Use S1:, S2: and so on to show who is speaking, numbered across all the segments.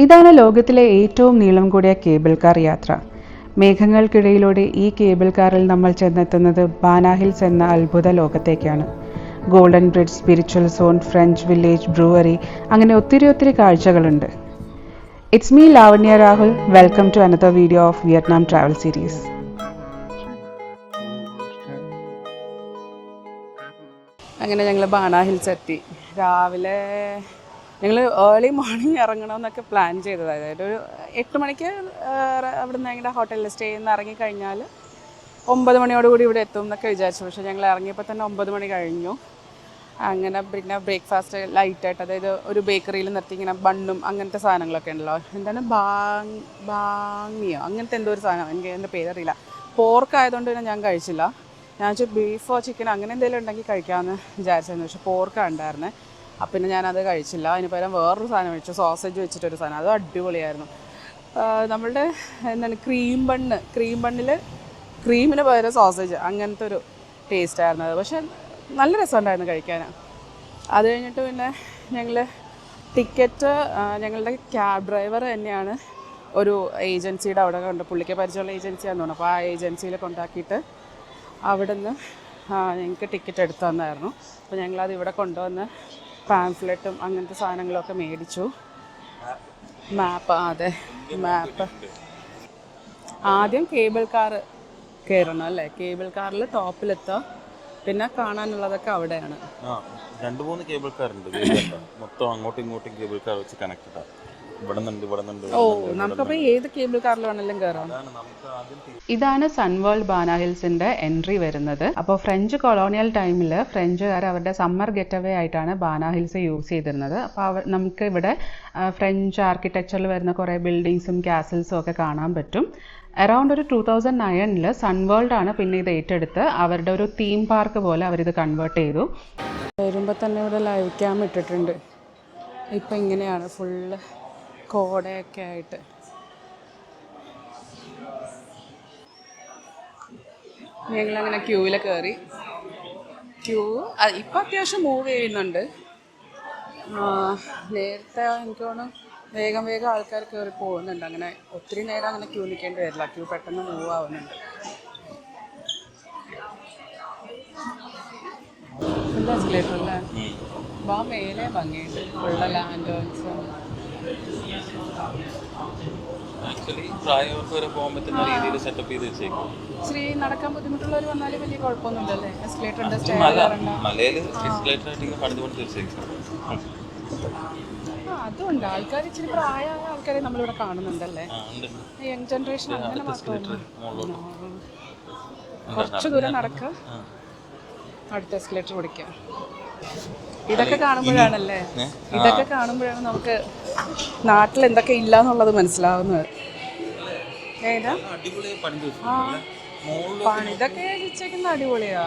S1: ഇതാണ് ലോകത്തിലെ ഏറ്റവും നീളം കൂടിയ കേബിൾ കാർ യാത്ര. മേഘങ്ങൾക്കിടയിലൂടെ ഈ കേബിൾ കാറിൽ നമ്മൾ ചെന്നെത്തുന്നത് ബാനാ ഹിൽസ് എന്ന അത്ഭുത ലോകത്തേക്കാണ്. Golden bridge, spiritual zone, French village, brewery, അങ്ങനെ ഒത്തിരി കാഴ്ചകളുണ്ട്. It's me Lavanya Rahul. Welcome to another video of Vietnam travel series. അങ്ങനെ ഞങ്ങൾ ബാനാ ഹിൽസ് എത്തി. രാവിലെ ഞങ്ങൾ ഏർലി മോർണിംഗ് ഇറങ്ങണമെന്നൊക്കെ പ്ലാൻ ചെയ്തത്. അതായത് ഒരു 8 മണിക്ക് അവിടെ നിന്ന് ഞങ്ങളുടെ ഹോട്ടലിൽ സ്റ്റേ ചെയ്യുന്ന ഇറങ്ങിക്കഴിഞ്ഞാൽ 9 മണിയോടുകൂടി ഇവിടെ എത്തും എന്നൊക്കെ വിചാരിച്ചു. പക്ഷേ ഞങ്ങൾ ഇറങ്ങിയപ്പോൾ തന്നെ 9 മണി കഴിഞ്ഞു. അങ്ങനെ പിന്നെ ബ്രേക്ക്ഫാസ്റ്റ് ലൈറ്റായിട്ട്, അതായത് ഒരു ബേക്കറിയിൽ നിർത്തി ഇങ്ങനെ ബണ്ണും അങ്ങനത്തെ സാധനങ്ങളൊക്കെ ഉണ്ടല്ലോ. എന്താണ് ബാങ്ങിയോ അങ്ങനത്തെ എന്തോ ഒരു സാധനം, എനിക്ക് എൻ്റെ പേരറിയില്ല. പോർക്ക് ആയതുകൊണ്ട് തന്നെ ഞാൻ കഴിച്ചില്ല. ഞാൻ വെച്ചാൽ ബീഫോ ചിക്കനോ അങ്ങനെ എന്തെങ്കിലും ഉണ്ടെങ്കിൽ കഴിക്കാമെന്ന് വിചാരിച്ചിരുന്നു. പക്ഷേ പോർക്കാണ് ഉണ്ടായിരുന്നത്. അപ്പം പിന്നെ ഞാനത് കഴിച്ചില്ല. അതിന് പകരം വേറൊരു സാധനം കഴിച്ചു, സോസേജ് വെച്ചിട്ടൊരു സാധനം. അതും അടിപൊളിയായിരുന്നു. നമ്മളുടെ എന്താണ് ക്രീം ബണ്ണിൽ ക്രീമിന് പകരം സോസേജ്, അങ്ങനത്തെ ഒരു ടേസ്റ്റായിരുന്നു അത്. പക്ഷേ നല്ല രസമുണ്ടായിരുന്നു കഴിക്കാൻ. അത് കഴിഞ്ഞിട്ട് പിന്നെ ഞങ്ങൾ ടിക്കറ്റ്, ഞങ്ങളുടെ ക്യാബ് ഡ്രൈവർ തന്നെയാണ് ഒരു ഏജൻസിയുടെ അവിടെ കൊണ്ട്, പുള്ളിക്ക് പരിചയമുള്ള ഏജൻസിയാണെന്ന് തോന്നുന്നു. അപ്പോൾ ആ ഏജൻസിയിൽ കൊണ്ടാക്കിയിട്ട് അവിടെ നിന്ന് ഞങ്ങൾക്ക് ടിക്കറ്റ് എടുത്തു തന്നായിരുന്നു. അപ്പോൾ ഞങ്ങളത് ഇവിടെ കൊണ്ടുവന്ന് പാംഫ്ലെറ്റും അങ്ങനത്തെ സാധനങ്ങളൊക്കെ മേടിച്ചു. മാപ്പ്, അതെ മാപ്പ്. ആദ്യം കേബിൾ കാർ കയറണം അല്ലേ? കേബിൾ കാറിൽ ടോപ്പിലെത്തുക, പിന്നെ കാണാനുള്ളതൊക്കെ അവിടെയാണ്.
S2: 2-3 കേബിൾ കാർ ഉണ്ട് മൊത്തം. അങ്ങോട്ടും ഇങ്ങോട്ടും കേബിൾ കാർ വെച്ച് കണക്റ്റഡ് ആണ്.
S1: ഓ, നമുക്കപ്പോൾ ഏത് കേബിൾ കാറിൽ വേണമെങ്കിലും കയറാം. ഇതാണ് സൺവേൾഡ് ബാനാ ഹിൽസിന്റെ എൻട്രി വരുന്നത്. അപ്പോൾ ഫ്രഞ്ച് കൊളോണിയൽ ടൈമിൽ ഫ്രഞ്ചുകാർ അവരുടെ സമ്മർ ഗെറ്റവേ ആയിട്ടാണ് ബാനാ ഹിൽസ് യൂസ് ചെയ്തിരുന്നത്. അപ്പോൾ നമുക്ക് ഇവിടെ ഫ്രഞ്ച് ആർക്കിടെക്ചറിൽ വരുന്ന കുറേ ബിൽഡിങ്സും കാസിൽസും ഒക്കെ കാണാൻ പറ്റും. അറൗണ്ട് ഒരു 2009 സൺവേൾഡ് ആണ് പിന്നെ ഇത് ഏറ്റെടുത്ത് അവരുടെ ഒരു തീം പാർക്ക് പോലെ അവരിത് കൺവേർട്ട് ചെയ്തു. വരുമ്പോൾ തന്നെ ഇവിടെ ലൈവ് ക്യാം ഇട്ടിട്ടുണ്ട്. ഇപ്പം ഇങ്ങനെയാണ് ഫുള്ള് കോടയൊക്കെ ആയിട്ട്. ഞങ്ങളങ്ങനെ ക്യൂവിൽ കയറി. ക്യൂ ഇപ്പം അത്യാവശ്യം മൂവ് ചെയ്യുന്നുണ്ട്. നേരത്തെ എനിക്ക് തോന്നുന്നു വേഗം ആൾക്കാർ കയറി പോകുന്നുണ്ട്. അങ്ങനെ ഒത്തിരി നേരം അങ്ങനെ ക്യൂ നിൽക്കേണ്ടി വരില്ല. ക്യൂ പെട്ടെന്ന് മൂവ് ആവുന്നുണ്ട്. എന്താ എസ്കലേറ്റർ അല്ലേ? മേലെ ഭംഗിയുണ്ട്, ഉള്ള ലാൻഡേൺസും. ശ്രീ നടക്കാൻ ബുദ്ധിമുട്ടുള്ളവർ വന്നാലും വലിയ കുഴപ്പമൊന്നുമില്ലല്ലേ? എസ്കലേറ്റർ ഉണ്ട്, അതുകൊണ്ട് ആൾക്കാർ ഇച്ചിരി പ്രായമായ ആൾക്കാരെ നമ്മളിവിടെ കാണുന്നുണ്ടല്ലേ? യങ് ജനറേഷൻ അങ്ങനെ മാത്രമല്ല. കുറച്ച് ദൂരം നടക്കുക, അടുത്ത എസ്കലേറ്റർ പിടിക്കുക. ഇതൊക്കെ കാണുമ്പോഴാണ് നമുക്ക് നാട്ടിൽ എന്തൊക്കെ ഇല്ല എന്നുള്ളത് മനസ്സിലാവുന്നത്. ഏതാ പണിതൊക്കെ വെച്ചേക്കുന്ന അടിപൊളിയാ.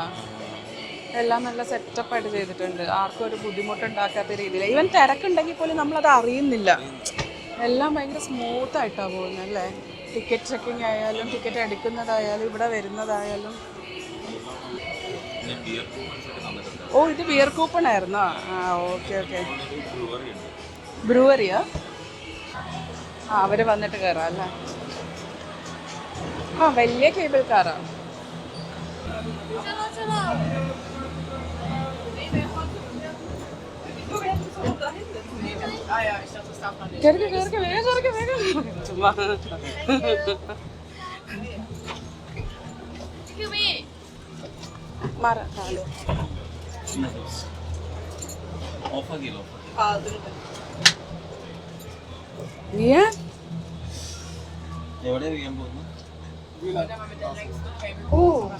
S1: എല്ലാം നല്ല സെറ്റപ്പായിട്ട് ചെയ്തിട്ടുണ്ട്. ആർക്കും ഒരു ബുദ്ധിമുട്ടുണ്ടാക്കാത്ത രീതിയിൽ. ഈവൻ തിരക്കുണ്ടെങ്കിൽ പോലും നമ്മളത് അറിയുന്നില്ല. എല്ലാം ഭയങ്കര സ്മൂത്തായിട്ടാണ് പോകുന്നത് അല്ലേ? ടിക്കറ്റ് ചെക്കിങ് ആയാലും ടിക്കറ്റ് എടുക്കുന്നതായാലും ഇവിടെ വരുന്നതായാലും. ഓ, ഇത് ബിയർ കൂപ്പൺ ആയിരുന്നോ? ഓക്കെ. ബ്രൂവറിയാ? അവർ വന്നിട്ട് കയറാം അല്ലേ? വലിയ കേബിൾ കാറാ.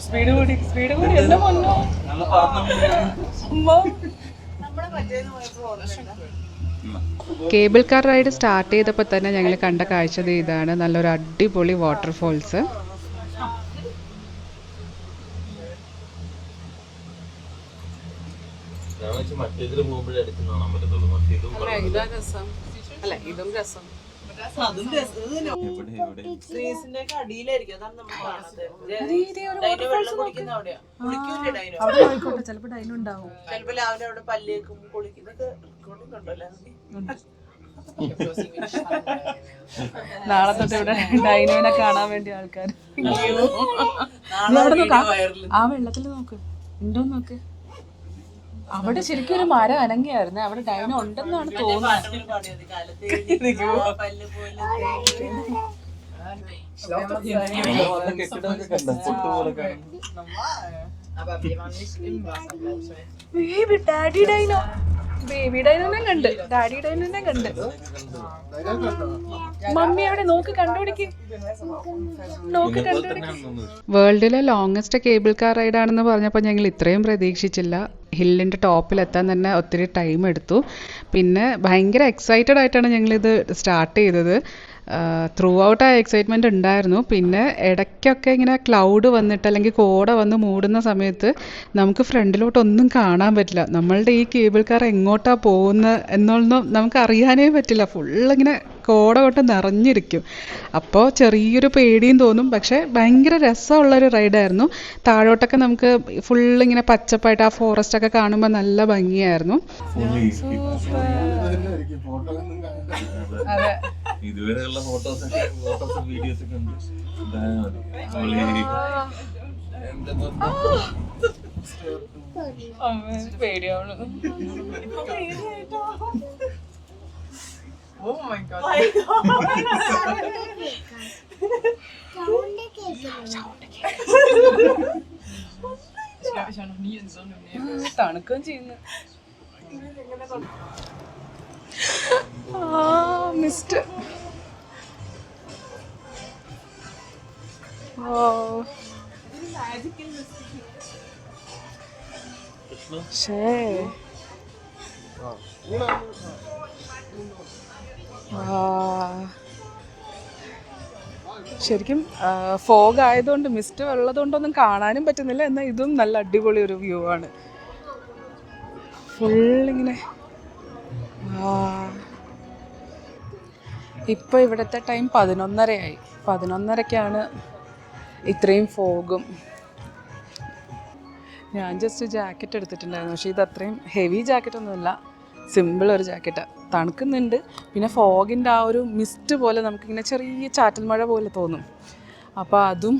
S1: സ്പീഡ് കൂടി എന്നെ വന്നോ. കേബിൾ കാർ റൈഡ് സ്റ്റാർട്ട് ചെയ്തപ്പോൾ തന്നെ ഞങ്ങൾ കണ്ട കാഴ്ച ഇതാണ്. നല്ലൊരു അടിപൊളി വാട്ടർഫോൾസ്. ഇതും രസം. ചിലപ്പോ ഡൈനുണ്ടാവും. നാളെ തൊട്ട് ഇവിടെ ഡൈനോനെ കാണാൻ വേണ്ടി ആൾക്കാർ. ആ വെള്ളത്തിൽ നോക്ക്, ഉണ്ടോ നോക്ക്. അവിടെ ശരിക്കും ഒരു മരം അനങ്ങിയായിരുന്നു. അവിടെ ഡൈനോ ഉണ്ടെന്നാണ് തോന്നുന്നത്. ഡാഡി ഡൈനോ, ബേബി ഡൈനോനെ കണ്ട്, ഡാഡി ഡൈനോനെ കണ്ട്. മമ്മി അവിടെ നോക്ക്, കണ്ടുപിടിക്ക്, നോക്ക് കണ്ടുപിടിക്ക്. വേൾഡിലെ ലോങ്സ്റ്റ് കേബിൾ കാർ റൈഡാണെന്ന് പറഞ്ഞപ്പോൾ ഞങ്ങൾ ഇത്രയും പ്രതീക്ഷിച്ചില്ല. ഹില്ലിൻ്റെ ടോപ്പിലെത്താൻ തന്നെ ഒത്തിരി ടൈം എടുത്തു. പിന്നെ ഭയങ്കര എക്സൈറ്റഡ് ആയിട്ടാണ് ഞങ്ങളിത് സ്റ്റാർട്ട് ചെയ്തത്. ത്രൂ ഔട്ട് ആ എക്സൈറ്റ്മെൻറ്റ് ഉണ്ടായിരുന്നു. പിന്നെ ഇടയ്ക്കൊക്കെ ഇങ്ങനെ ക്ലൗഡ് വന്നിട്ട് അല്ലെങ്കിൽ കോട വന്ന് മൂടുന്ന സമയത്ത് നമുക്ക് ഫ്രണ്ടിലോട്ടൊന്നും കാണാൻ പറ്റില്ല. നമ്മളുടെ ഈ കേബിൾ കാർ എങ്ങോട്ടാണ് പോകുന്നത് എന്നൊന്നും നമുക്ക് അറിയാനേ പറ്റില്ല. ഫുള്ളിങ്ങനെ കോട കൊണ്ട് നിറഞ്ഞിരിക്കും. അപ്പോൾ ചെറിയൊരു പേടിയും തോന്നും. പക്ഷേ ഭയങ്കര രസമുള്ളൊരു റൈഡായിരുന്നു. താഴോട്ടൊക്കെ നമുക്ക് ഫുള്ളിങ്ങനെ പച്ചപ്പായിട്ട് ആ ഫോറസ്റ്റൊക്കെ കാണുമ്പോൾ നല്ല ഭംഗിയായിരുന്നു. അതെ,
S2: ഇതുവരെയുള്ള ഫോട്ടോസും വീഡിയോസൊക്കെ ഉണ്ട്.
S1: പേടിയാണ്.
S3: Oh my god. Ich glaube, ich war noch nie in so einem Nebel.
S1: തണുക്കുകയും ചെയ്യുന്നു. മിസ്റ്റ്. ശരിക്കും ഫോഗ് ആയതുകൊണ്ട് മിസ്റ്റ് ഉള്ളതുകൊണ്ടൊന്നും കാണാനും പറ്റുന്നില്ല. എന്നാൽ ഇതും നല്ല അടിപൊളി ഒരു വ്യൂ ആണ്. ഫുള്ളിങ്ങനെ. ഇപ്പോൾ ഇവിടുത്തെ ടൈം 11:30 ആയി. 11:30ക്കാണ് ഇത്രയും ഫോഗും. ഞാൻ ജസ്റ്റ് ജാക്കറ്റ് എടുത്തിട്ടുണ്ടായിരുന്നു. പക്ഷേ ഇത് അത്രയും ഹെവി ജാക്കറ്റൊന്നുമില്ല, സിമ്പിൾ ഒരു ജാക്കറ്റാണ്. തണുക്കുന്നുണ്ട്. പിന്നെ ഫോഗിൻ്റെ ആ ഒരു മിസ്റ്റ് പോലെ നമുക്കിങ്ങനെ ചെറിയ ചാറ്റൽ മഴ പോലെ തോന്നും. അപ്പോൾ അതും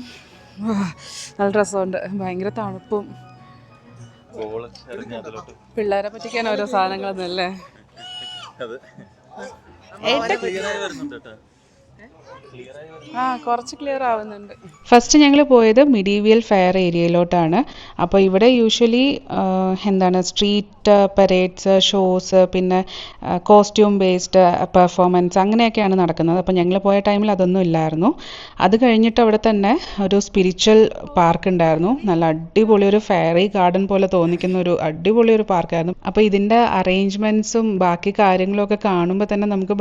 S1: നല്ല രസമുണ്ട്. ഭയങ്കര തണുപ്പും. പിള്ളേരെ പറ്റിക്കാൻ ഓരോ സാധനങ്ങളൊന്നുമല്ലേ. കുറച്ച് ക്ലിയർ ആവുന്നുണ്ട്. ഫസ്റ്റ് ഞങ്ങൾ പോയത് മിഡീവിയൽ ഫെയർ ഏരിയയിലോട്ടാണ്. അപ്പോൾ ഇവിടെ യൂഷ്വലി സ്ട്രീറ്റ് പരേഡ്സ്, ഷോസ്, പിന്നെ കോസ്റ്റ്യൂം ബേസ്ഡ് പെർഫോമൻസ് അങ്ങനെയൊക്കെയാണ് നടക്കുന്നത്. അപ്പോൾ ഞങ്ങൾ പോയ ടൈമിൽ അതൊന്നും ഇല്ലായിരുന്നു. അത് കഴിഞ്ഞിട്ട് അവിടെ തന്നെ ഒരു സ്പിരിച്വൽ പാർക്ക് ഉണ്ടായിരുന്നു. നല്ല അടിപൊളി ഒരു ഫെയറി ഗാർഡൻ പോലെ തോന്നിക്കുന്ന ഒരു അടിപൊളി ഒരു പാർക്കായിരുന്നു. അപ്പോൾ ഇതിൻ്റെ അറേഞ്ച്മെൻറ്റ്സും ബാക്കി കാര്യങ്ങളൊക്കെ കാണുമ്പോൾ തന്നെ നമുക്ക്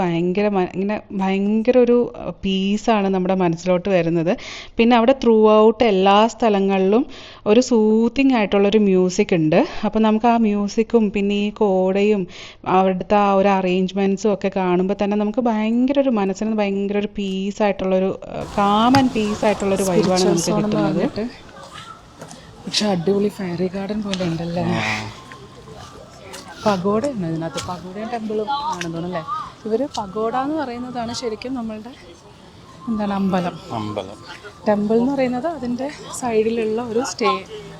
S1: ഭയങ്കര ഒരു പീസാണ് നമ്മുടെ മനസ്സിലോട്ട് വരുന്നത്. പിന്നെ അവിടെ ത്രൂ ഔട്ട് എല്ലാ സ്ഥലങ്ങളിലും ഒരു സൂത്തിങ് ആയിട്ടുള്ളൊരു മ്യൂസിക് ഉണ്ട്. അപ്പോൾ നമുക്ക് ആ മ്യൂസിക്കും പിന്നെ ഈ കോടയും അവിടുത്തെ ആ ഒരു അറേഞ്ച്മെൻറ്റ്സും ഒക്കെ കാണുമ്പോൾ തന്നെ നമുക്ക് ഭയങ്കര ഒരു മനസ്സിന് ഭയങ്കര ഒരു പീസായിട്ടുള്ളൊരു കാം ആൻഡ് പീസായിട്ടുള്ളൊരു വൈബാണ് നമുക്ക് കിട്ടുന്നത്. പക്ഷെ അടിപൊളി ഫെയറി ഗാർഡൻ പോലെ ഉണ്ടല്ലേ. പഗോഡ ഉണ്ട് ഇതിനകത്ത്. പഗോഡയും ടെമ്പിളും ആണെന്ന് തോന്നുന്നല്ലേ. ഇവർ പഗോഡ എന്ന് പറയുന്നതാണ് ശരിക്കും നമ്മളുടെ അമ്പലം. ടെമ്പിൾ എന്ന് പറയുന്നത് അതിൻ്റെ സൈഡിലുള്ള ഒരു സ്റ്റേ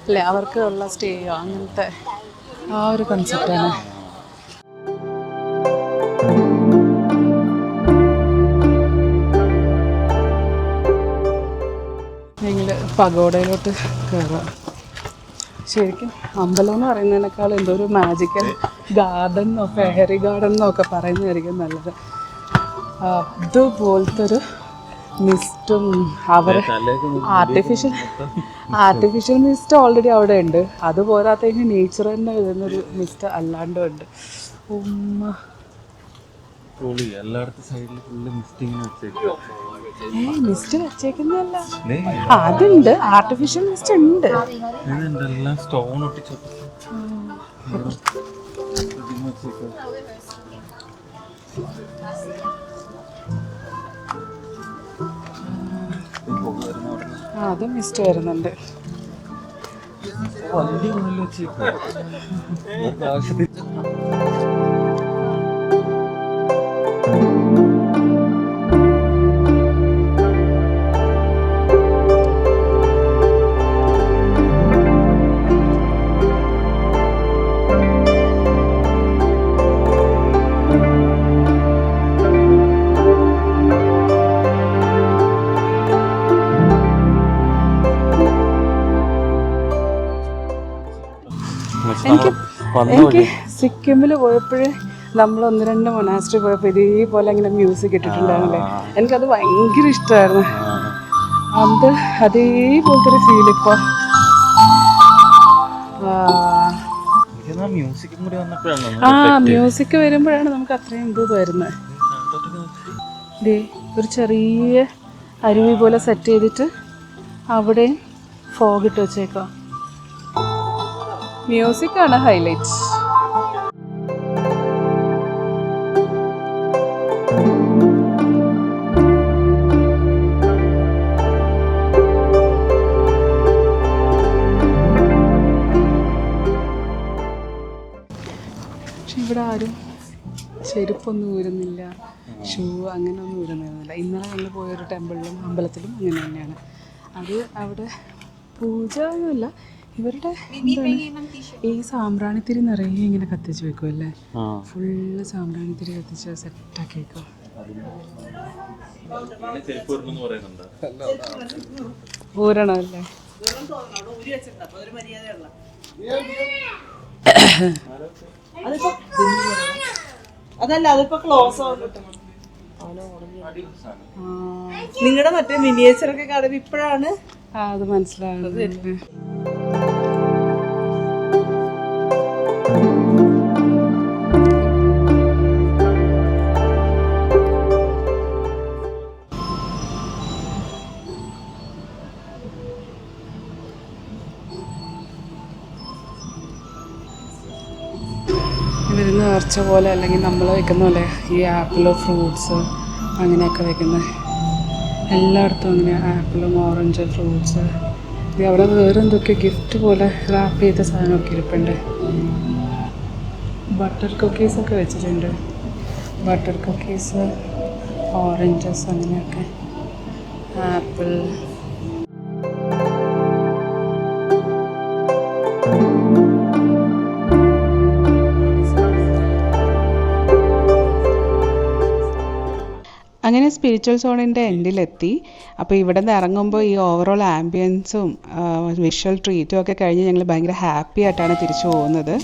S1: അല്ലേ, അവർക്ക് ഉള്ള സ്റ്റേയോ അങ്ങനത്തെ ആ ഒരു കൺസെപ്റ്റാണ്. ഞങ്ങൾ പഗോഡയിലോട്ട് കയറാം. ശരിക്കും അമ്പലം എന്ന് പറയുന്നതിനേക്കാൾ എന്തോ ഒരു മാജിക്കൽ ഗാർഡൻ എന്നോ ഫെയറി ഗാർഡൻ എന്നോ ഒക്കെ പറയുന്നതായിരിക്കും നല്ലത്. അതുപോലത്തെ ഒരു മിസ്റ്റും അവർ ആർട്ടിഫിഷ്യൽ മിസ്റ്റ് ഓൾറെഡി അവിടെ ഉണ്ട്. അതുപോരാത്തതിന് നേച്ചർ തന്നെ വരുന്നൊരു മിസ്റ്റ് അല്ലാണ്ടും ഉണ്ട്. മിസ്റ്റ് വെച്ചേക്കുന്നല്ല, അതുണ്ട്, ആർട്ടിഫിഷ്യൽ മിസ്റ്റ് ഉണ്ട്. അതും മിസ്റ്റ് വരുന്നുണ്ട്. എനിക്ക് സിക്കിമിൽ പോയപ്പോഴേ നമ്മൾ 1-2 മൊനാസ്ട്രി പോയപ്പോൾ ഇതേപോലെ ഇങ്ങനെ മ്യൂസിക് ഇട്ടിട്ടുണ്ടായിരുന്നില്ലേ, എനിക്കത് ഭയങ്കര ഇഷ്ടമായിരുന്നു. അത് അതേപോലത്തെ ഒരു ഫീൽ ഇപ്പോൾ. മ്യൂസിക് വരുമ്പോഴാണ് നമുക്ക് അത്രയും ഇത് വരുന്നത്. ഒരു ചെറിയ അരുവി പോലെ സെറ്റ് ചെയ്തിട്ട് അവിടെ ഫോഗ് ഇട്ട് വെച്ചേക്കാം. മ്യൂസിക്കാണ് ഹൈലൈറ്റ്. പക്ഷെ ഇവിടെ ആരും ചെരുപ്പൊന്നും ഊരുന്നില്ല, ഷൂ അങ്ങനെ ഒന്നും ഊരുന്നില്ല. ഇന്നലെ ഞങ്ങൾ പോയൊരു ടെമ്പിളിലും അമ്പലത്തിലും അങ്ങനെ തന്നെയാണ്. അത് അവിടെ പൂജ ഒന്നുമില്ല, ഇവരുടെ ഈ സാമ്പ്രാണിത്തിരി നിറയെ ഇങ്ങനെ കത്തിച്ച് വെക്കും അല്ലേ, ഫുള്ള് സാമ്പ്രാണിത്തിരി കത്തിച്ച് സെറ്റാക്കി വെക്കും. ഊരണം അല്ലേ?
S4: അതല്ല, അതിപ്പോ ക്ലോസ് ആവും. നിങ്ങളുടെ മറ്റേ മിനിയേച്ചറൊക്കെ കാണുമ്പോ ഇപ്പോഴാണ്
S1: അത് മനസ്സിലാകുന്നത്. ഇവരുന്ന് നേർച്ച പോലെ അല്ലെങ്കിൽ നമ്മൾ വെക്കുന്ന പോലെ ഈ ആപ്പിള് ഫ്രൂട്ട്സ് അങ്ങനെയൊക്കെ വെക്കുന്നത് എല്ലായിടത്തും അങ്ങനെ ആപ്പിളും ഓറഞ്ച് ഫ്രൂട്ട്സ്. അവിടെ വേറെ എന്തൊക്കെ ഗിഫ്റ്റ് പോലെ റാപ്പ് ചെയ്ത സാധനമൊക്കെ ഇരിപ്പുണ്ട്. ബട്ടർ കുക്കീസൊക്കെ വെച്ചിട്ടുണ്ട്. ബട്ടർ കുക്കീസ്, ഓറഞ്ചസ് അങ്ങനെയൊക്കെ, ആപ്പിൾ. അങ്ങനെ സ്പിരിച്വൽ സോണിൻ്റെ എൻഡിലെത്തി. അപ്പോൾ ഇവിടെ നിന്ന് ഇറങ്ങുമ്പോൾ ഈ ഓവറോൾ ആംബിയൻസും വിഷ്വൽ ട്രീറ്റും ഒക്കെ കഴിഞ്ഞ് ഞങ്ങൾ ഭയങ്കര ഹാപ്പി ആയിട്ടാണ് തിരിച്ചു പോകുന്നത്.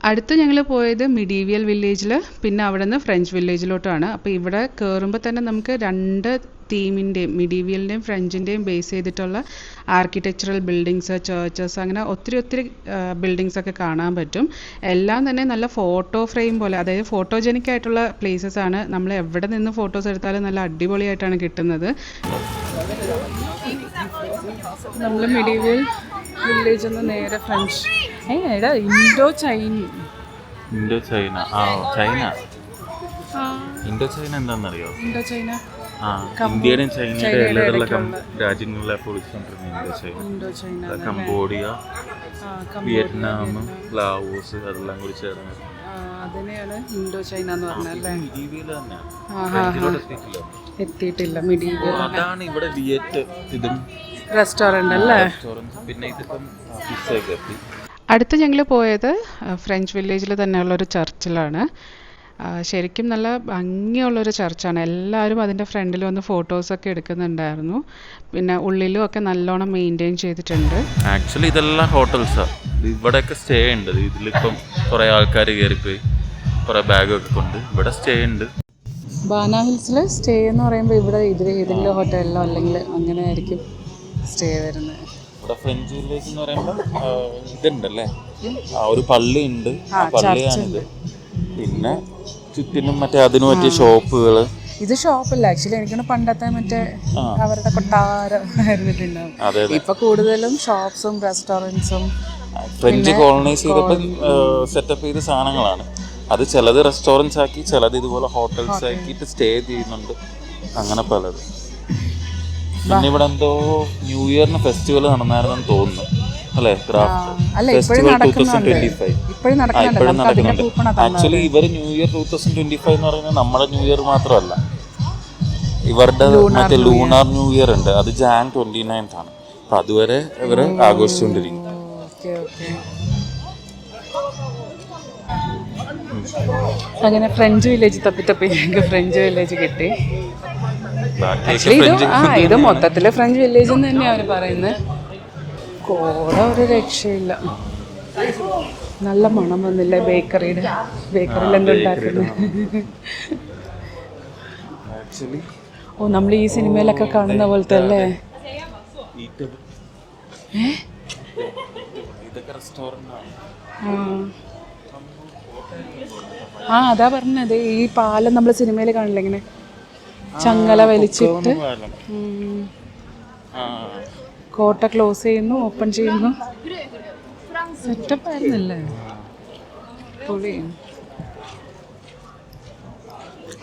S1: അടുത്ത് ഞങ്ങൾ പോയത് മിഡീവിയൽ വില്ലേജിൽ, പിന്നെ അവിടെ നിന്ന് ഫ്രഞ്ച് വില്ലേജിലോട്ടാണ്. അപ്പോൾ ഇവിടെ കയറുമ്പോൾ തന്നെ നമുക്ക് 2 തീമിൻ്റെയും മിഡീവിയലിൻ്റെയും ഫ്രഞ്ചിൻ്റെയും ബേസ് ചെയ്തിട്ടുള്ള ആർക്കിടെക്ചറൽ ബിൽഡിങ്സ്, ചേർച്ചസ്, അങ്ങനെ ഒത്തിരി ബിൽഡിങ്സ് ഒക്കെ കാണാൻ പറ്റും. എല്ലാം തന്നെ നല്ല ഫോട്ടോ ഫ്രെയിം പോലെ, അതായത് ഫോട്ടോജനിക് ആയിട്ടുള്ള പ്ലേസസ് ആണ്. നമ്മൾ എവിടെ നിന്ന് ഫോട്ടോസ് എടുത്താലും നല്ല അടിപൊളിയായിട്ടാണ് കിട്ടുന്നത്. നമ്മൾ മിഡീവിയൽ വില്ലേജ് ഒന്ന് നേരെ ഫ്രഞ്ച് എടാ ഇൻഡോ ചൈന
S2: എന്താണെന്നറിയോ?
S1: ഇൻഡോ ചൈന
S2: ഇന്ത്യയുടെയും ചൈനയുടെ ഇടയിലുള്ള രാജ്യങ്ങളിലെ പൊളിച്ചുകൊണ്ടിരുന്ന Indo China, Cambodia, Vietnam, Laos അതെല്ലാം കൂടി ചേർന്ന്
S1: അതിനെയാണ് ഇൻഡോ ചൈന എന്ന് പറഞ്ഞല്ലേ. എത്തിയിട്ടില്ല മിഡീവിയൽ.
S2: അതാണ് ഇവിടെ വിയറ്റ് ഇതും
S1: റെസ്റ്റോറൻ്റ് അല്ലേ.
S2: പിന്നെ ഇതിപ്പം പിസ്സയൊക്കെ എത്തി.
S1: അടുത്ത് ഞങ്ങൾ പോയത് ഫ്രഞ്ച് വില്ലേജിൽ തന്നെയുള്ളൊരു ചർച്ചിലാണ്. ശരിക്കും നല്ല ഭംഗിയുള്ളൊരു ചർച്ചാണ്. എല്ലാവരും അതിൻ്റെ ഫ്രണ്ടിൽ വന്ന് ഫോട്ടോസൊക്കെ എടുക്കുന്നുണ്ടായിരുന്നു. പിന്നെ ഉള്ളിലും ഒക്കെ നല്ലോണം മെയിൻറ്റെയിൻ ചെയ്തിട്ടുണ്ട്.
S2: ആക്ച്വലി ഇതെല്ലാം ഹോട്ടൽസാണ്. ഇവിടെയൊക്കെ സ്റ്റേ ഉണ്ട്. ഇതിലിപ്പം കുറേ ആൾക്കാർ കയറിപ്പോയി കുറേ ബാഗൊക്കെ കൊണ്ട് ഇവിടെ സ്റ്റേ ഉണ്ട്.
S1: ബാന ഹിൽസിൽ സ്റ്റേ എന്ന് പറയുമ്പോൾ ഇവിടെ ഇതിൻ്റെ ഹോട്ടലിലോ അല്ലെങ്കിൽ അങ്ങനെ ആയിരിക്കും സ്റ്റേ വരുന്നത്.
S2: ഇവിടെ ഫ്രഞ്ച് വില്ലേജ് എന്ന് പറയുമ്പോൾ ഇതുണ്ടല്ലേ, ഒരു പള്ളി ഉണ്ട്, ആ പള്ളിയാണിത്. പിന്നെ ചുറ്റിനും മറ്റേ അതിന് പറ്റിയ ഷോപ്പുകൾ.
S1: ഇത് ഷോപ്പല്ല ആക്ച്വലി, എനിക്കാണ് പണ്ടത്തെ മറ്റേ അവരുടെ കൊട്ടാരം ആയിരുന്നിട്ടുണ്ടാവും. ഇപ്പൊ കൂടുതലും ഷോപ്സും റെസ്റ്റോറൻറ്റ്സും
S2: ഫ്രഞ്ച് കോളനൈസ് ചെയ്തപ്പോൾ സെറ്റപ്പ് ചെയ്ത സാധനങ്ങളാണ്. അത് ചിലത് റെസ്റ്റോറൻറ്റ്സ് ആക്കി, ചിലത് ഇതുപോലെ ഹോട്ടൽസ് ആക്കിയിട്ട് സ്റ്റേ ചെയ്യുന്നുണ്ട്, അങ്ങനെ പലത്. പിന്നെ ഇവിടെ എന്തോ ന്യൂ ഇയറിന് ഫെസ്റ്റിവൽ നടന്നായിരുന്നെന്ന് തോന്നുന്നു അല്ലേ? ക്രാഫ്റ്റ് ഫെസ്റ്റിവൽ 2025 ഇപ്പോഴും നടക്കുന്നുണ്ട്. ആക്ച്വലി ഇവർ ന്യൂ ഇയർ 2025 എന്ന് പറയുന്നത് നമ്മുടെ ന്യൂ ഇയർ മാത്രമല്ല, ഇവരുടെ മറ്റേ ലൂണാർ ന്യൂ ഇയർ ഉണ്ട്, അത് ജാൻ 29 ആണ്. അപ്പൊ അതുവരെ ഇവർ ആഘോഷിച്ചുകൊണ്ടിരിക്കും.
S1: അങ്ങനെ ഫ്രഞ്ച് വില്ലേജ് തപ്പി ഞങ്ങൾക്ക് ഫ്രഞ്ച് വില്ലേജ് കിട്ടി. ഇത് മൊത്തത്തില് ഫ്രഞ്ച് വില്ലേജ് എന്ന് തന്നെയാണ് അവർ പറയുന്നത്. കോട ഒരു രക്ഷയില്ല. നല്ല മണം വന്നില്ലേ ബേക്കറിയിൽ എന്തുണ്ടാക്കുന്നത്.
S2: ആക്ച്വലി
S1: ഓ നമ്മൾ ഈ സിനിമയിലൊക്കെ കാണുന്ന പോലത്തെ അല്ലേ?
S2: ഇതൊക്കെ റെസ്റ്റോറൻ്റ് ആണ്.
S1: ആ അതാ പറഞ്ഞത്, ഈ പാലം നമ്മൾ സിനിമയിൽ കാണില്ല ഇങ്ങനെ ചങ്ങല വലിച്ചിട്ട് കോട്ട ക്ലോസ് ചെയ്യുന്നു, ഓപ്പൺ ചെയ്യുന്നു. സെറ്റപ്പ് ആയിരുന്നല്ലേ പൊളി.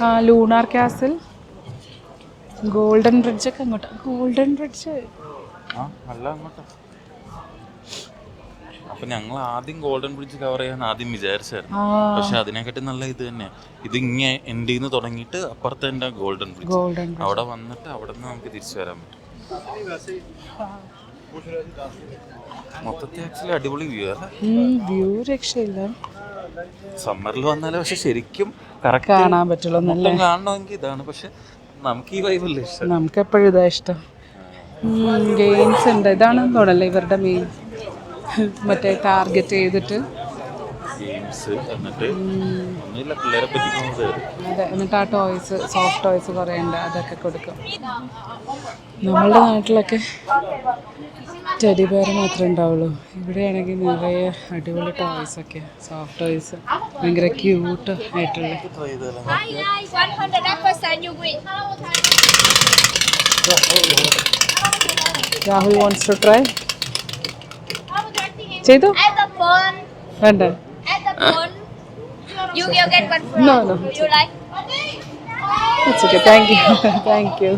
S1: ആ ലൂണാർ കാസിൽ, ഗോൾഡൻ ബ്രിഡ്ജ് ഒക്കെ അങ്ങോട്ട്. ഗോൾഡൻ ബ്രിഡ്ജ്
S2: അല്ല അങ്ങോട്ടാ. അപ്പൊ ഞങ്ങൾ ആദ്യം ഗോൾഡൻ ബ്രിഡ്ജ് കവർ ചെയ്യാൻ ആദ്യം വിചാരിച്ചായിരുന്നു. പക്ഷെ അതിനെക്കാട്ടി നല്ല ഇത് തന്നെ. ഇത് ഇങ്ങനെ എൻ്റെ നിന്ന് തുടങ്ങിയിട്ട് അപ്പുറത്തെ എൻ്റെ ഗോൾഡൻ ബ്രിഡ്ജ്, അവിടെ വന്നിട്ട് അവിടെ നിന്ന് നമുക്ക് തിരിച്ചു വരാൻ പറ്റും. മൊത്തത്തിൽ ആക്ച്വലി അടിപൊളി വ്യൂ അല്ലേ?
S1: വ്യൂ രക്ഷയില്ല.
S2: സമ്മറിൽ വന്നാലും പക്ഷെ ശരിക്കും
S1: കാണാൻ പറ്റുള്ളൂ. നല്ല
S2: കാണണമെങ്കിൽ ഇതാണ്. പക്ഷെ നമുക്ക് ഈ വൈബല്ലേ ഇഷ്ടം.
S1: നമുക്ക് എപ്പോഴും ഇതാ ഇഷ്ടം. ഗെയിംസ് ഉണ്ട്. ഇതാണെന്ന് തോന്നല്ലേ ഇവരുടെ മെയിൻ, മറ്റേ ടാർഗറ്റ് ചെയ്തിട്ട്
S2: ഗെയിംസ്. എന്നിട്ട് ഒന്നുമില്ല, പിള്ളേരെ പറ്റിക്കുന്നത്.
S1: അതെ, എന്നിട്ട് ആ ടോയ്സ്, സോഫ്റ്റ് ടോയ്സ് കുറേ ഉണ്ട്, അതൊക്കെ കൊടുക്കും. നമ്മളുടെ നാട്ടിലൊക്കെ ടെഡി ബെയർ മാത്രമേ ഉണ്ടാവുള്ളൂ. ഇവിടെയാണെങ്കിൽ നിറയെ അടിപൊളി ടോയ്സ് ഒക്കെ, സോഫ്റ്റ് ടോയ്സ്, ഭയങ്കര ക്യൂട്ട് ആയിട്ടുള്ള. Rahul wants to try. ചെയ്തു വേണ്ട? No no, it's okay, thank you thank you.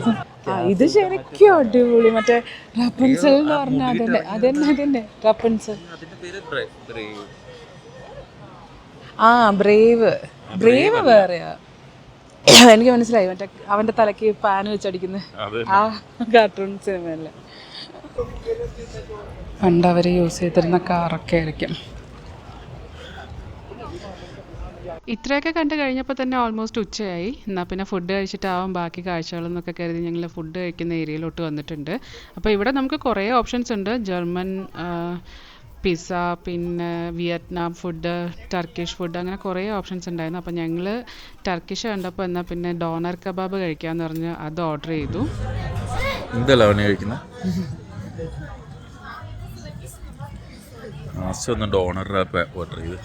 S1: ആ ഇത് ശരിക്കും അടിപൊളി. മറ്റേ റപ്പൻസൽ എന്ന് പറഞ്ഞാൽ അതന്നെ റപ്പൻസൽ. ആ ബ്രേവ് വേറെയാ. എനിക്ക് മനസ്സിലായി, മറ്റേ അവന്റെ തലക്ക് പാൻ വെച്ചടിക്കുന്ന ആ കാർട്ടൂൺ സിനിമയല്ലേ. പണ്ട് അവർ യൂസ് ചെയ്തിരുന്ന കാറൊക്കെ ആയിരിക്കും. ഇത്രയൊക്കെ കണ്ടു കഴിഞ്ഞപ്പോൾ തന്നെ ഓൾമോസ്റ്റ് ഉച്ചയായി. എന്നാൽ പിന്നെ ഫുഡ് കഴിച്ചിട്ടാവും ബാക്കി കാഴ്ചകളെന്നൊക്കെ കരുതി ഞങ്ങൾ ഫുഡ് കഴിക്കുന്ന ഏരിയയിലോട്ട് വന്നിട്ടുണ്ട്. അപ്പോൾ ഇവിടെ നമുക്ക് കുറേ ഓപ്ഷൻസ് ഉണ്ട്. ജർമ്മൻ പിസ്സ, പിന്നെ വിയറ്റ്നാം ഫുഡ്, ടർക്കിഷ് ഫുഡ്, അങ്ങനെ കുറേ ഓപ്ഷൻസ് ഉണ്ടായിരുന്നു. അപ്പോൾ ഞങ്ങൾ ടർക്കിഷ് കണ്ടപ്പോൾ എന്നാൽ പിന്നെ ഡോണർ കബാബ് കഴിക്കാമെന്ന് പറഞ്ഞ് അത് ഓർഡർ ചെയ്തു.
S2: എന്തല്ല കഴിക്കുന്നത്? ഒന്ന് ഡോണർ ഓർഡർ ചെയ്ത്.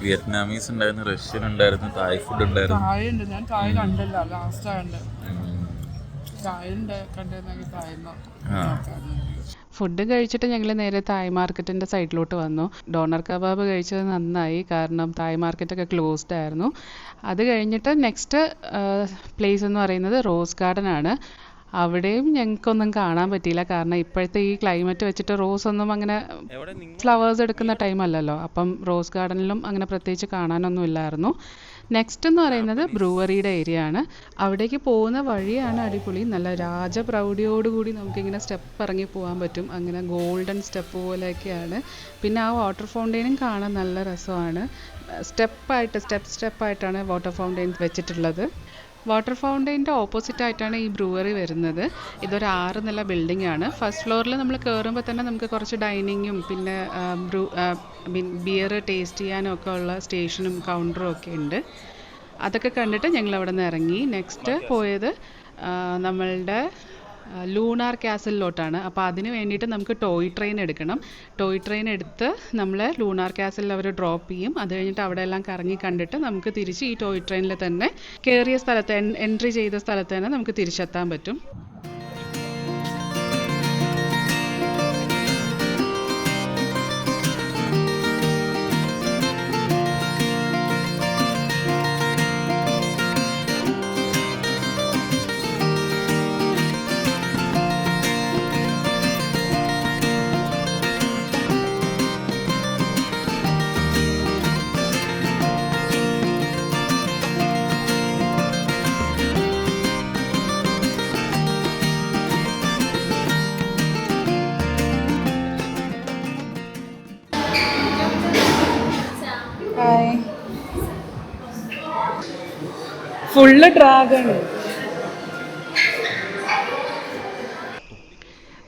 S2: വിയറ്റ്നാമീസ് ഉണ്ടായിരുന്നു, റഷ്യൻ ഉണ്ടായിരുന്നു, തായ് ഫുഡ് ഉണ്ടായിരുന്നു.
S1: ഞാൻ തായ് കണ്ടല്ല, ലാസ്റ്റ് ഫുഡ് കഴിച്ചിട്ട് ഞങ്ങൾ നേരെ തായ് മാർക്കറ്റിൻ്റെ സൈഡിലോട്ട് വന്നു. ഡോണർ കബാബ് കഴിച്ചത് നന്നായി, കാരണം തായ് മാർക്കറ്റൊക്കെ ക്ലോസ്ഡ് ആയിരുന്നു. അത് കഴിഞ്ഞിട്ട് നെക്സ്റ്റ് പ്ലേസ് എന്ന് പറയുന്നത് റോസ് ഗാർഡൻ ആണ്. അവിടെയും ഞങ്ങൾക്കൊന്നും കാണാൻ പറ്റിയില്ല, കാരണം ഇപ്പോഴത്തെ ഈ ക്ലൈമറ്റ് വെച്ചിട്ട് റോസ് ഒന്നും അങ്ങനെ ഫ്ലവേഴ്സ് എടുക്കുന്ന ടൈം അല്ലല്ലോ. അപ്പം റോസ് ഗാർഡനിലും അങ്ങനെ പ്രത്യേകിച്ച് കാണാനൊന്നും ഇല്ലായിരുന്നു. നെക്സ്റ്റ് എന്ന് പറയുന്നത് ബ്രൂവറിയുടെ ഏരിയ ആണ്. അവിടേക്ക് പോകുന്ന വഴിയാണ് അടിപൊളി. നല്ല രാജപ്രൗഢിയോടുകൂടി നമുക്കിങ്ങനെ സ്റ്റെപ്പ് ഇറങ്ങി പോകാൻ പറ്റും. അങ്ങനെ ഗോൾഡൻ സ്റ്റെപ്പ് പോലെയൊക്കെയാണ്. പിന്നെ ആ വാട്ടർ ഫൗണ്ടെയിനും കാണാൻ നല്ല രസമാണ്. സ്റ്റെപ്പായിട്ടാണ് വാട്ടർ ഫൗണ്ടെയിൻ വെച്ചിട്ടുള്ളത്. വാട്ടർ ഫൗണ്ടെയിൻ്റെ ഓപ്പോസിറ്റ് ആയിട്ടാണ് ഈ ബ്രൂവറി വരുന്നത്. ഇതൊരു 6 നില ബിൽഡിംഗ് ആണ്. ഫസ്റ്റ് ഫ്ലോറിൽ നമ്മൾ കയറുമ്പോൾ തന്നെ നമുക്ക് കുറച്ച് ഡൈനിങ്ങും പിന്നെ ബിയർ ടേസ്റ്റ് ചെയ്യാനും ഒക്കെ ഉള്ള സ്റ്റേഷനും കൗണ്ടറും ഒക്കെ ഉണ്ട്. അതൊക്കെ കണ്ടിട്ട് ഞങ്ങൾ അവിടെ നിന്ന് ഇറങ്ങി. നെക്സ്റ്റ് പോയത് നമ്മളുടെ ലൂണാർ കാസിലോട്ടാണ്. അപ്പോൾ അതിന് വേണ്ടിയിട്ട് നമുക്ക് ടോയ് ട്രെയിൻ എടുക്കണം. ടോയ് ട്രെയിൻ എടുത്ത് നമ്മൾ ലൂണാർ കാസിൽ അവർ ഡ്രോപ്പ് ചെയ്യും. അത് കഴിഞ്ഞിട്ട് അവിടെ എല്ലാം കറങ്ങി കണ്ടിട്ട് നമുക്ക് തിരിച്ച് ഈ ടോയ് ട്രെയിനിൽ തന്നെ കയറിയ സ്ഥലത്ത്, എൻട്രി ചെയ്ത സ്ഥലത്ത് തന്നെ നമുക്ക് തിരിച്ചെത്താൻ പറ്റും. Full dragon.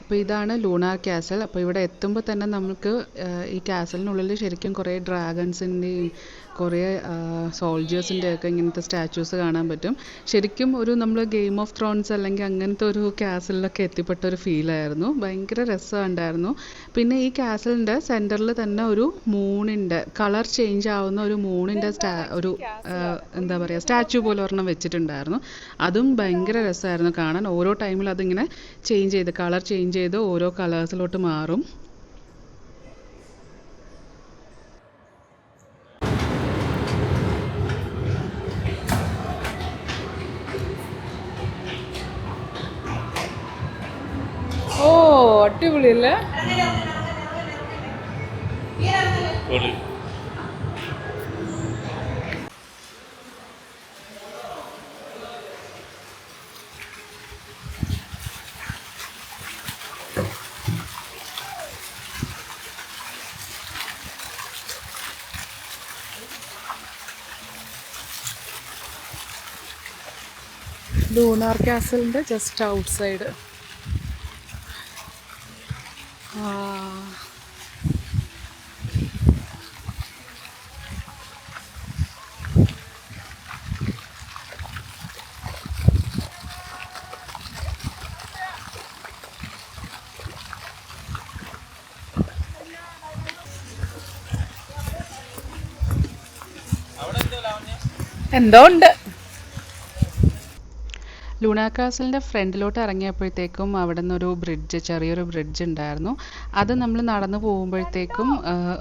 S1: അപ്പോൾ ഇതാണ് ലൂണാർ കാസൽ. അപ്പോൾ ഇവിടെ എത്തുമ്പോൾ തന്നെ നമുക്ക് ഈ കാസലിനുള്ളിൽ ശരിക്കും കുറേ ഡ്രാഗൺസിൻ്റെയും കുറേ സോൾജേഴ്സിൻ്റെ ഒക്കെ ഇങ്ങനത്തെ സ്റ്റാച്യൂസ് കാണാൻ പറ്റും. ശരിക്കും ഒരു നമ്മൾ ഗെയിം ഓഫ് ത്രോൺസ് അല്ലെങ്കിൽ അങ്ങനത്തെ ഒരു കാസലിലൊക്കെ എത്തിപ്പെട്ട ഒരു ഫീലായിരുന്നു. ഭയങ്കര രസമുണ്ടായിരുന്നു. പിന്നെ ഈ കാസലിൻ്റെ സെൻറ്ററിൽ തന്നെ ഒരു മൂണിൻ്റെ കളർ ചേഞ്ച് ആവുന്ന ഒരു മൂണിൻ്റെ ഒരു എന്താ പറയുക സ്റ്റാച്യു പോലെ ഒരെണ്ണം വെച്ചിട്ടുണ്ടായിരുന്നു. അതും ഭയങ്കര രസമായിരുന്നു കാണാൻ. ഓരോ ടൈമിൽ അതിങ്ങനെ ചേഞ്ച് ചെയ്ത് കളർ ചേഞ്ച് ചെയ്ത് ഓരോ കളേഴ്സിലോട്ട് മാറും.
S3: ഓ അടിപൊളിയല്ലേ?
S1: ലൂണാർ കാസലിൻ്റെ ജസ്റ്റ് ഔട്ട് സൈഡ്. എന്തോ ഉണ്ട്. ലൂണാർ കാസലിൻ്റെ ഫ്രണ്ടിലോട്ട് ഇറങ്ങിയപ്പോഴത്തേക്കും അവിടെ നിന്നൊരു ബ്രിഡ്ജ്, ചെറിയൊരു ബ്രിഡ്ജ് ഉണ്ടായിരുന്നു. അത് നമ്മൾ നടന്നു പോകുമ്പോഴത്തേക്കും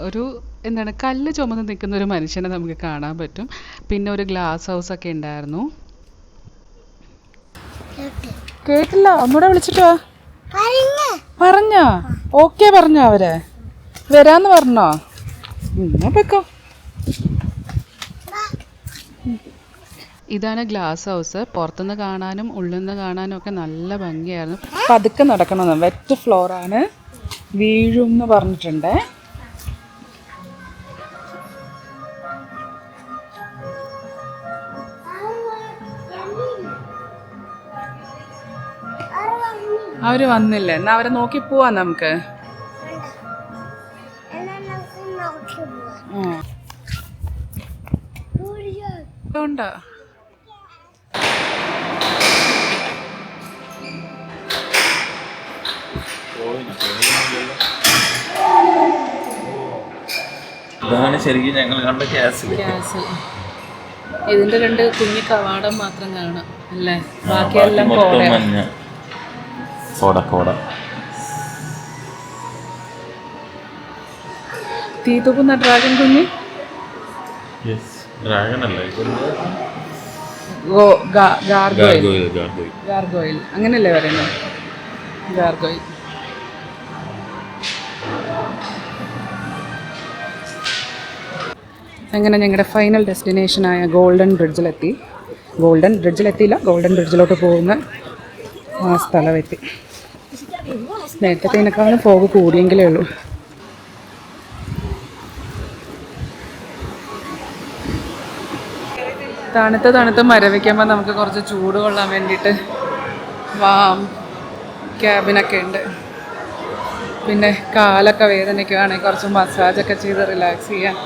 S1: ഒരു എന്താണ് കല്ല് ചുമന്ന് നിൽക്കുന്ന ഒരു മനുഷ്യനെ നമുക്ക് കാണാൻ പറ്റും. പിന്നെ ഒരു ഗ്ലാസ് ഹൗസ് ഒക്കെ ഉണ്ടായിരുന്നു. കേട്ടില്ല, ഒന്നുകൂടെ വിളിച്ചിട്ടോ? പറഞ്ഞോ? ഓക്കെ പറഞ്ഞോ? അവരെ വരാന്ന് പറഞ്ഞോ? പൊയ്ക്കോ. ഇതാണ് ഗ്ലാസ് ഹൗസ്. പുറത്തുനിന്ന് കാണാനും ഉള്ളിൽ നിന്ന് കാണാനും ഒക്കെ നല്ല ഭംഗിയായിരുന്നു. പതുക്കെ നടക്കണം, വെറ്റ് ഫ്ലോറാണ്, വീഴും എന്ന് പറഞ്ഞിട്ടുണ്ട്. അവര് വന്നില്ല, എന്നാ അവരെ നോക്കി പോവാ നമുക്ക്. ഉണ്ടോ?
S2: ഇതാണ് ശരിക്കും ഞങ്ങൾ കണ്ട കാസിൽ.
S1: ഇതിന്റെ 2 കുഞ്ഞു കവാടം മാത്രം കാണാം അല്ലേ? ബാക്കിയെല്ലാം
S2: മഞ്ഞ കോട.
S1: തീ തൂക്കുന്ന ഡ്രാഗൺ കുഞ്ഞ്,
S2: ഡ്രാഗൺ അല്ലേ,
S1: ഗാർഗോയിൽ അങ്ങനെയല്ലേ പറയുന്നത്? ഗാർഗോയിൽ. അങ്ങനെ ഞങ്ങളുടെ ഫൈനൽ ഡെസ്റ്റിനേഷനായ ഗോൾഡൻ ബ്രിഡ്ജിലെത്തി. ഗോൾഡൻ ബ്രിഡ്ജിലോട്ട് പോകുന്ന ആ സ്ഥലമെത്തി. നേരത്തേനേക്കാളും ഫോഗ് കൂടിയെങ്കിലേ ഉള്ളൂ. തണുത്ത മരവിക്കുമ്പോൾ നമുക്ക് കുറച്ച് ചൂട് കൊള്ളാൻ വേണ്ടിയിട്ട് ക്യാബിനൊക്കെ ഉണ്ട്. പിന്നെ കാലൊക്കെ വേദനയ്ക്കുവാണെങ്കിൽ കുറച്ച് മസാജൊക്കെ ചെയ്ത് റിലാക്സ് ചെയ്യാൻ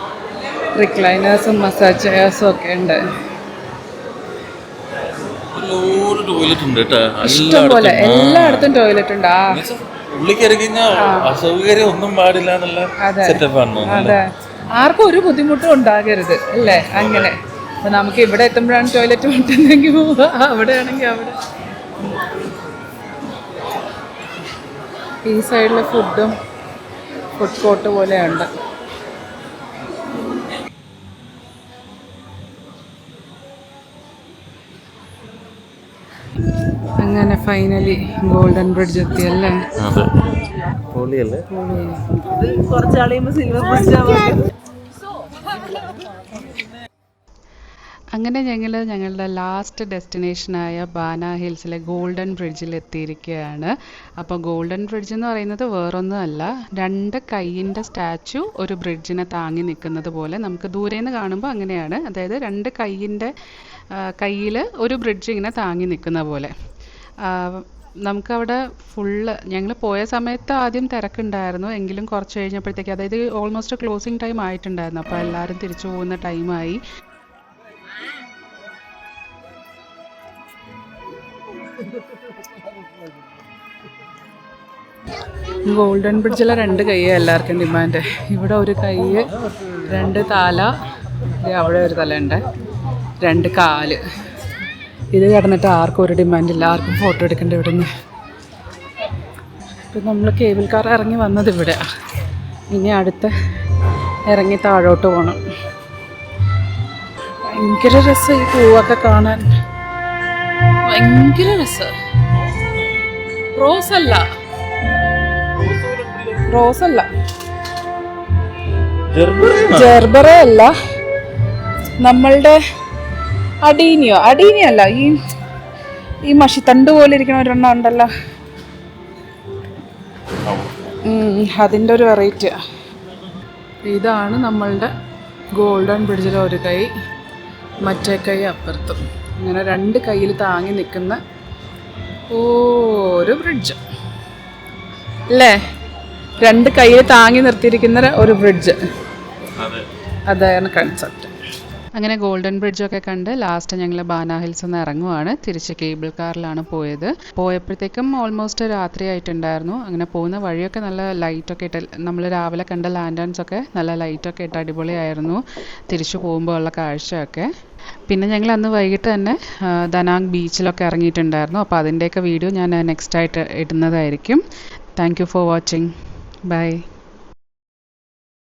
S1: റിക്ലൈനേഴ്സും മസാജ് ചെയേഴ്സും ഒക്കെ ഉണ്ട്. ഇഷ്ടംപോലെ എല്ലായിടത്തും ടോയ്ലറ്റ് ഉണ്ട്. അതെ, ആർക്കും ഒരു ബുദ്ധിമുട്ടും ഉണ്ടാകരുത് അല്ലേ? അങ്ങനെ. അപ്പൊ നമുക്ക് ഇവിടെ എത്തുമ്പോഴാണ് ടോയ്ലറ്റ് പറ്റുന്നെങ്കിൽ പോവാ, അവിടെ ആണെങ്കിൽ അവിടെ. ഈ സൈഡിൽ ഫുഡ് കോർട്ട് പോലെയുണ്ട്. അങ്ങനെ ഫൈനലി ഗോൾഡൻ ബ്രിഡ്ജ് എത്തിയല്ലേ? അങ്ങനെ ഞങ്ങളുടെ ലാസ്റ്റ് ഡെസ്റ്റിനേഷനായ ബാന ഹിൽസിലെ ഗോൾഡൻ ബ്രിഡ്ജിൽ എത്തിയിരിക്കുകയാണ്. അപ്പോൾ ഗോൾഡൻ ബ്രിഡ്ജ് എന്ന് പറയുന്നത് വേറൊന്നുമല്ല, 2 കൈയിൻ്റെ സ്റ്റാച്ചു ഒരു ബ്രിഡ്ജിനെ താങ്ങി നിൽക്കുന്നത് പോലെ നമുക്ക് ദൂരേന്ന് കാണുമ്പോൾ അങ്ങനെയാണ്. അതായത് 2 കയ്യിൽ ഒരു ബ്രിഡ്ജ് ഇങ്ങനെ താങ്ങി നിൽക്കുന്ന പോലെ. നമുക്കവിടെ ഫുള്ള് ഞങ്ങൾ പോയ സമയത്ത് ആദ്യം തിരക്കുണ്ടായിരുന്നു, എങ്കിലും കുറച്ച് കഴിഞ്ഞപ്പോഴത്തേക്ക്, അതായത് ഓൾമോസ്റ്റ് ക്ലോസിങ് ടൈം ആയിട്ടുണ്ടായിരുന്നു, അപ്പോൾ എല്ലാവരും തിരിച്ചു പോകുന്ന ടൈമായി. ഗോൾഡൻ ബ്രിഡ്ജിലെ 2 കൈ എല്ലാവർക്കും ഡിമാൻഡ്. ഇവിടെ ഒരു കൈ, 2 തല, അവിടെ ഒരു തല ഉണ്ട്, 2 കാല്. ഇത് കിടന്നിട്ട് ആർക്കും ഒരു ഡിമാൻഡില്ല, ആർക്കും ഫോട്ടോ എടുക്കേണ്ട ഇവിടെ നിന്ന്. ഇപ്പം നമ്മൾ കേബിൾ കാർ ഇറങ്ങി വന്നത് ഇവിടെ, ഇനി അടുത്ത് ഇറങ്ങി താഴോട്ട് പോകണം. ഭയങ്കര രസം ഈ പൂവൊക്കെ കാണാൻ, ഭയങ്കര രസം. റോസല്ല ജെർബറ അല്ല, നമ്മളുടെ അടീനിയോ അല്ല, ഈ മഷിത്തണ്ട് പോലെ ഇരിക്കുന്ന ഒരെണ്ണം ഉണ്ടല്ലോ, അതിൻ്റെ ഒരു വെറൈറ്റി. ഇതാണ് നമ്മളുടെ ഗോൾഡൻ ബ്രിഡ്ജിലെ ഒരു കൈ, മറ്റേ കൈ അപ്പുറത്തും. ഇങ്ങനെ 2 കൈയിൽ താങ്ങി നിൽക്കുന്ന ഒരു ബ്രിഡ്ജ് അല്ലേ, 2 കൈയിൽ താങ്ങി നിർത്തിയിരിക്കുന്ന ഒരു ബ്രിഡ്ജ്, അതാണ് കൺസെപ്റ്റ്. അങ്ങനെ ഗോൾഡൻ ബ്രിഡ്ജൊക്കെ കണ്ട് ലാസ്റ്റ് ഞങ്ങൾ ബാന ഹിൽസ് നിന്ന് ഇറങ്ങുവാണ്. തിരിച്ച് കേബിൾ കാറിലാണ് പോയത്. പോയപ്പോഴത്തേക്കും ഓൾമോസ്റ്റ് രാത്രി ആയിട്ടുണ്ടായിരുന്നു. അങ്ങനെ പോകുന്ന വഴിയൊക്കെ നല്ല ലൈറ്റൊക്കെ ഇട്ട്, നമ്മൾ രാവിലെ കണ്ട ലാൻഡേൺസ് ഒക്കെ നല്ല ലൈറ്റൊക്കെ ഇട്ട് അടിപൊളിയായിരുന്നു തിരിച്ചു പോകുമ്പോൾ ഉള്ള കാഴ്ചയൊക്കെ. പിന്നെ ഞങ്ങൾ അന്ന് വൈകിട്ട് തന്നെ ദനാങ് ബീച്ചിലൊക്കെ ഇറങ്ങിയിട്ടുണ്ടായിരുന്നു. അപ്പോൾ അതിൻ്റെയൊക്കെ വീഡിയോ ഞാൻ നെക്സ്റ്റ് ആയിട്ട് ഇടുന്നതായിരിക്കും. Thank you for watching. By.